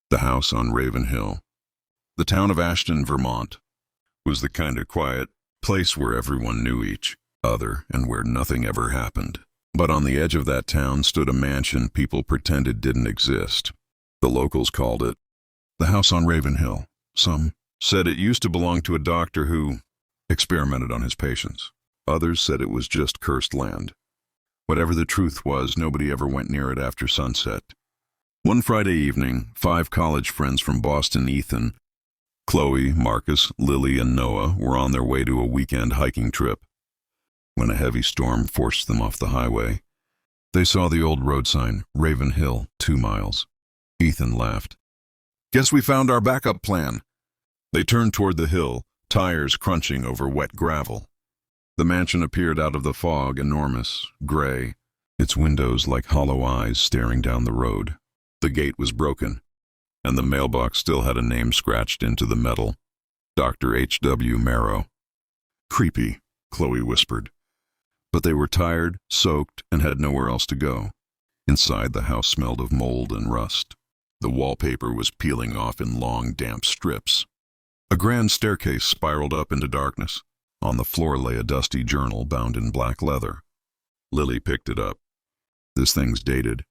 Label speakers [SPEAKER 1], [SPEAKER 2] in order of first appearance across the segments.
[SPEAKER 1] The house on Raven Hill. The town of Ashton, Vermont, was the kind of quiet place where everyone knew each other and where nothing ever happened. But on the edge of that town stood a mansion people pretended didn't exist. The locals called it the house on Raven Hill. Some said it used to belong to a doctor who experimented on his patients. Others said it was just cursed land. Whatever the truth was, nobody ever went near it after sunset. One Friday evening, 5 college friends from Boston, Ethan, Chloe, Marcus, Lily, and Noah, were on their way to a weekend hiking trip. When a heavy storm forced them off the highway, they saw the old road sign, Raven Hill, 2 miles. Ethan laughed. "Guess we found our backup plan." They turned toward the hill, tires crunching over wet gravel. The mansion appeared out of the fog, enormous, gray, its windows like hollow eyes staring down the road. The gate was broken, and the mailbox still had a name scratched into the metal. Dr. H.W. Marrow. "Creepy," Chloe whispered. But they were tired, soaked, and had nowhere else to go. Inside, the house smelled of mold and rust. The wallpaper was peeling off in long, damp strips. A grand staircase spiraled up into darkness. On the floor lay a dusty journal bound in black leather. Lily picked it up. "This thing's dated."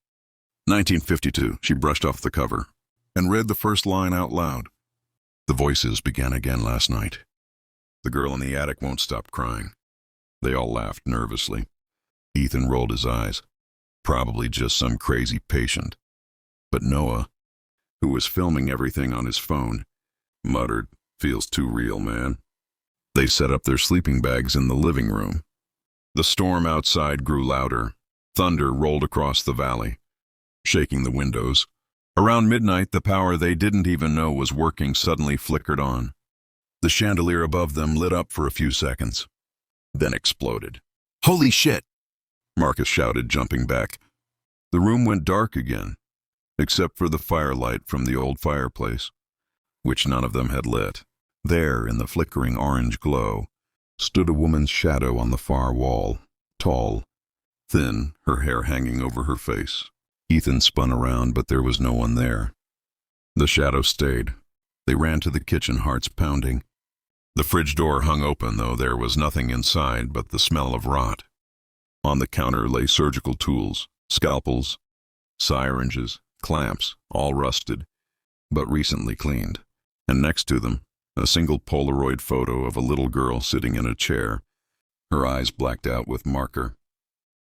[SPEAKER 1] 1952, she brushed off the cover and read the first line out loud. "The voices began again last night. The girl in the attic won't stop crying." They all laughed nervously. Ethan rolled his eyes. Probably just some crazy patient. But Noah, who was filming everything on his phone, muttered, "Feels too real, man." They set up their sleeping bags in the living room. The storm outside grew louder. Thunder rolled across the valley, shaking the windows. Around midnight, the power they didn't even know was working suddenly flickered on. The chandelier above them lit up for a few seconds, then exploded. "Holy shit!" Marcus shouted, jumping back. The room went dark again, except for the firelight from the old fireplace, which none of them had lit. There, in the flickering orange glow, stood a woman's shadow on the far wall, tall, thin, her hair hanging over her face. Ethan spun around, but there was no one there. The shadow stayed. They ran to the kitchen, hearts pounding. The fridge door hung open, though there was nothing inside but the smell of rot. On the counter lay surgical tools, scalpels, syringes, clamps, all rusted, but recently cleaned. And next to them, a single Polaroid photo of a little girl sitting in a chair, her eyes blacked out with marker.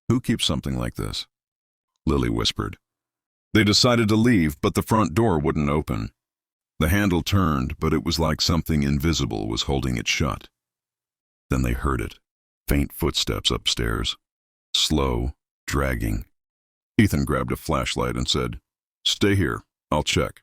[SPEAKER 1] "Who keeps something like this?" Lily whispered. They decided to leave, but the front door wouldn't open. The handle turned, but it was like something invisible was holding it shut. Then they heard it, faint footsteps upstairs, slow, dragging. Ethan grabbed a flashlight and said, "Stay here, I'll check."